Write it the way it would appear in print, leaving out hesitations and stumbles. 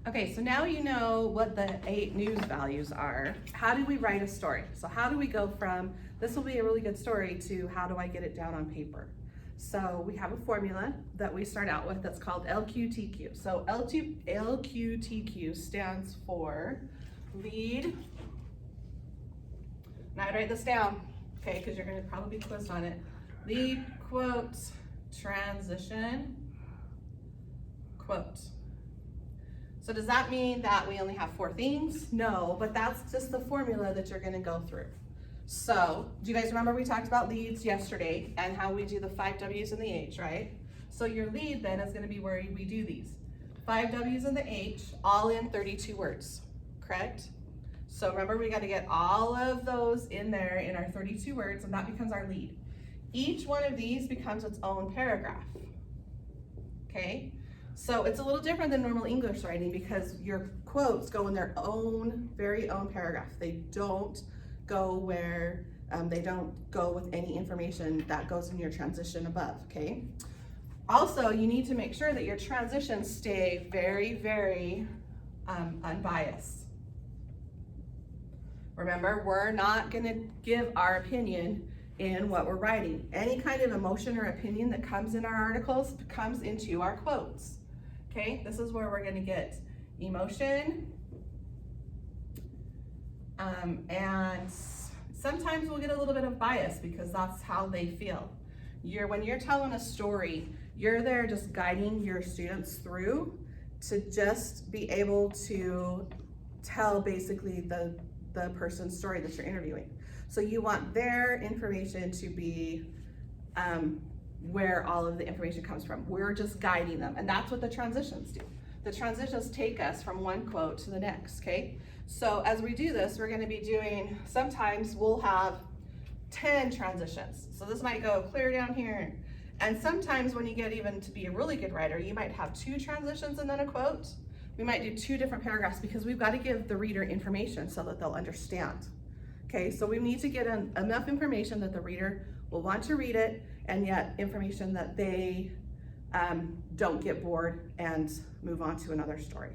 Okay, so now you know what the 8 news values are. How do we write a story? So how do we go from, this will be a really good story, to how do I get it down on paper? So we have a formula that we start out with that's called LQTQ. So LQTQ stands for lead. Now I write this down, okay, because you're going to probably be quizzed on it. Lead, quote, transition, quote. So does that mean that we only have 4 things? No, but that's just the formula that you're going to go through. So do you guys remember we talked about leads yesterday and how we do the 5 W's and the H, right? So your lead then is going to be where we do these 5 W's and the H, all in 32 words, correct? So remember, we got to get all of those in there in our 32 words, and that becomes our lead. Each one of these becomes its own paragraph, okay? So it's a little different than normal English writing because your quotes go in their own, very own paragraph. They don't go where, they don't go with any information that goes in your transition above, okay? Also, you need to make sure that your transitions stay very, very unbiased. Remember, we're not gonna give our opinion in what we're writing. Any kind of emotion or opinion that comes in our articles comes into our quotes. Okay, this is where we're going to get emotion, and sometimes we'll get a little bit of bias because that's how they feel. When you're telling a story, you're there just guiding your students through to just be able to tell basically the person's story that you're interviewing. So you want their information to be where all of the information comes from. We're just guiding them, and that's what the transitions do. The transitions take us from one quote to the next, okay? So as we do this, we're going to be doing, sometimes we'll have 10 transitions. So this might go clear down here, and sometimes when you get even to be a really good writer, you might have 2 transitions and then a quote. We might do 2 different paragraphs because we've got to give the reader information so that they'll understand. Okay, so we need to get enough information that the reader will want to read it, and yet information that they don't get bored and move on to another story.